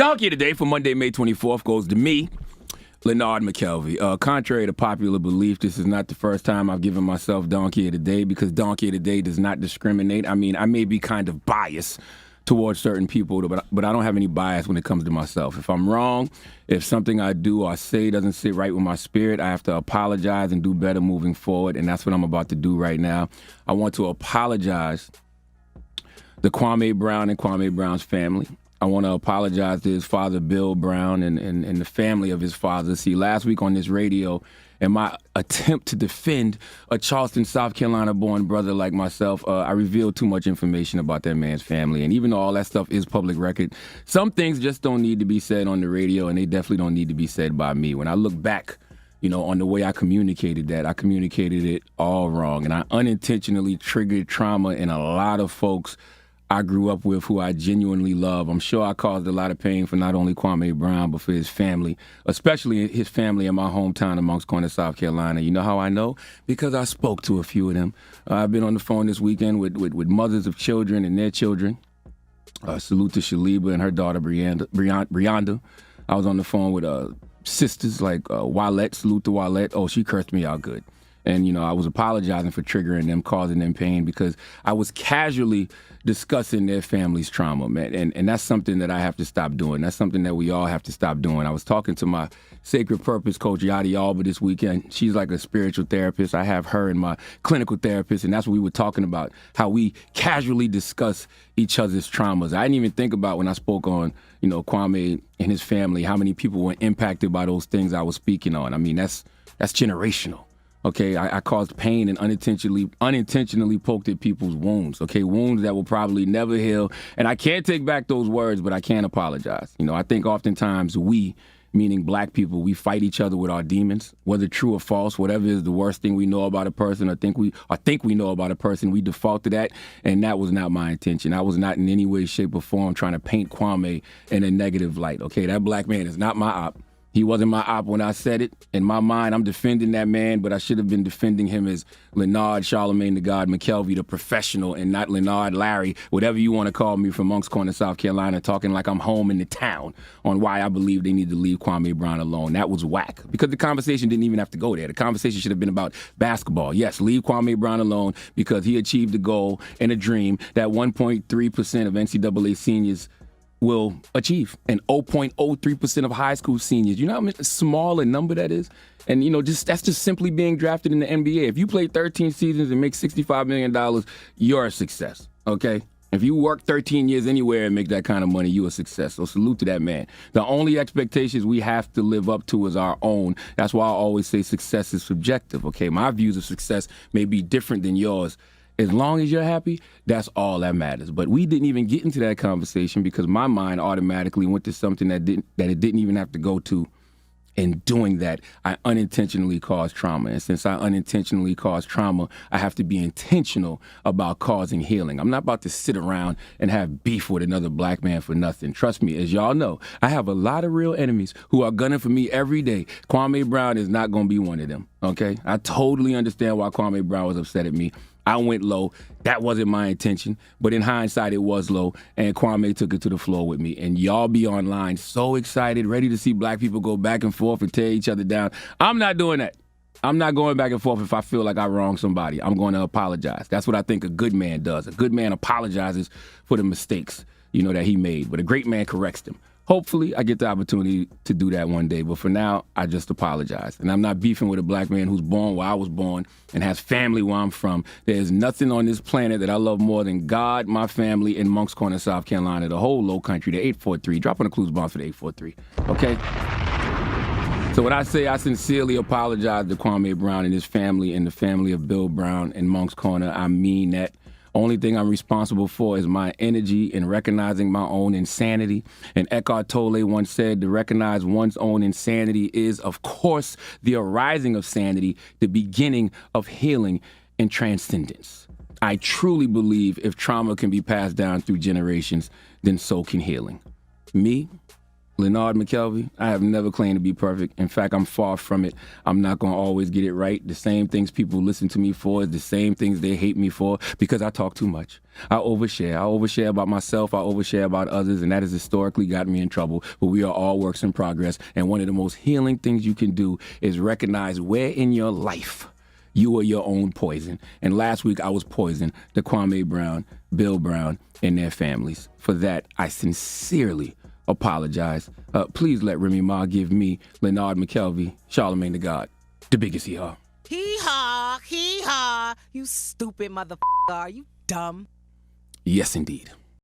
Donkey of the day for Monday, May 24th goes to me, Leonard McKelvey. Contrary to popular belief, this is not the first time I've given myself Donkey of the Day because Donkey of the Day does not discriminate. I mean, I may be kind of biased towards certain people, but I don't have any bias when it comes to myself. If I'm wrong, if something I do or say doesn't sit right with my spirit, I have to apologize and do better moving forward, and that's what I'm about to do right now. I want to apologize to Kwame Brown and Kwame Brown's family. I want to apologize to his father, Bill Brown, and the family of his father. See, last week on this radio, in my attempt to defend a Charleston, South Carolina-born brother like myself, I revealed too much information about that man's family. And even though all that stuff is public record, some things just don't need to be said on the radio, and they definitely don't need to be said by me. When I look back, on the way I communicated that, I communicated it all wrong. And I unintentionally triggered trauma in a lot of folks I grew up with who I genuinely love. I'm sure I caused a lot of pain for not only Kwame Brown, but for his family, especially his family in my hometown of Moncks Corner, South Carolina. You know how I know? Because I spoke to a few of them. I've been on the phone this weekend with mothers of children and their children. Salute to Shaliba and her daughter, Brianda. I was on the phone with sisters like Wallette. Salute to Wallette. Oh, she cursed me out good. And, I was apologizing for triggering them, causing them pain because I was casually discussing their family's trauma, man. And that's something that I have to stop doing. That's something that we all have to stop doing. I was talking to my Sacred Purpose coach, Yadi Alba, this weekend. She's like a spiritual therapist. I have her and my clinical therapist, and that's what we were talking about, how we casually discuss each other's traumas. I didn't even think about when I spoke on, Kwame and his family, how many people were impacted by those things I was speaking on. I mean, that's generational. Okay, I caused pain and unintentionally poked at people's wounds, okay, wounds that will probably never heal. And I can't take back those words, but I can apologize. I think oftentimes we, meaning black people, we fight each other with our demons, whether true or false, whatever is the worst thing we know about a person or think we know about a person, we default to that. And that was not my intention. I was not in any way, shape, or form trying to paint Kwame in a negative light, okay? That black man is not my op. He wasn't my op when I said it. In my mind, I'm defending that man, but I should have been defending him as Leonard Charlamagne Tha God McKelvey, the professional, and not Leonard Larry, whatever you want to call me, from Moncks Corner, South Carolina, talking like I'm home in the town on why I believe they need to leave Kwame Brown alone. That was whack, because the conversation didn't even have to go there. The conversation should have been about basketball. Yes, leave Kwame Brown alone because he achieved a goal and a dream that 1.3% of NCAA seniors will achieve, and 0.03% of high school seniors. You know how small a number that is? And, that's just simply being drafted in the NBA. If you play 13 seasons and make $65 million, you're a success, okay? If you work 13 years anywhere and make that kind of money, you're a success. So salute to that man. The only expectations we have to live up to is our own. That's why I always say success is subjective, okay? My views of success may be different than yours. As long as you're happy, that's all that matters. But we didn't even get into that conversation because my mind automatically went to something that it didn't even have to go to. In doing that, I unintentionally caused trauma. And since I unintentionally caused trauma, I have to be intentional about causing healing. I'm not about to sit around and have beef with another black man for nothing. Trust me, as y'all know, I have a lot of real enemies who are gunning for me every day. Kwame Brown is not going to be one of them, okay? I totally understand why Kwame Brown was upset at me. I went low. That wasn't my intention. But in hindsight, it was low. And Kwame took it to the floor with me. And y'all be online so excited, ready to see black people go back and forth and tear each other down. I'm not doing that. I'm not going back and forth if I feel like I wronged somebody. I'm going to apologize. That's what I think a good man does. A good man apologizes for the mistakes, that he made. But a great man corrects them. Hopefully, I get the opportunity to do that one day. But for now, I just apologize. And I'm not beefing with a black man who's born where I was born and has family where I'm from. There's nothing on this planet that I love more than God, my family, and Moncks Corner, South Carolina, the whole low country, the 843. Drop on the clues bomb for the 843, okay? So when I say I sincerely apologize to Kwame Brown and his family and the family of Bill Brown and Moncks Corner, I mean that. Only thing I'm responsible for is my energy in recognizing my own insanity. And Eckhart Tolle once said to recognize one's own insanity is, of course, the arising of sanity, the beginning of healing and transcendence. I truly believe if trauma can be passed down through generations, then so can healing. Me, Leonard McKelvey, I have never claimed to be perfect. In fact, I'm far from it. I'm not going to always get it right. The same things people listen to me for is the same things they hate me for because I talk too much. I overshare. I overshare about myself. I overshare about others, and that has historically gotten me in trouble. But we are all works in progress, and one of the most healing things you can do is recognize where in your life you are your own poison. And last week I was poisoned to Kwame Brown, Bill Brown, and their families. For that, I sincerely apologize. Please let Remy Ma give me, Leonard McKelvey, Charlamagne Tha God, the biggest hee-haw. Hee-haw, hee-haw. You stupid motherfucker. Are you dumb? Yes, indeed.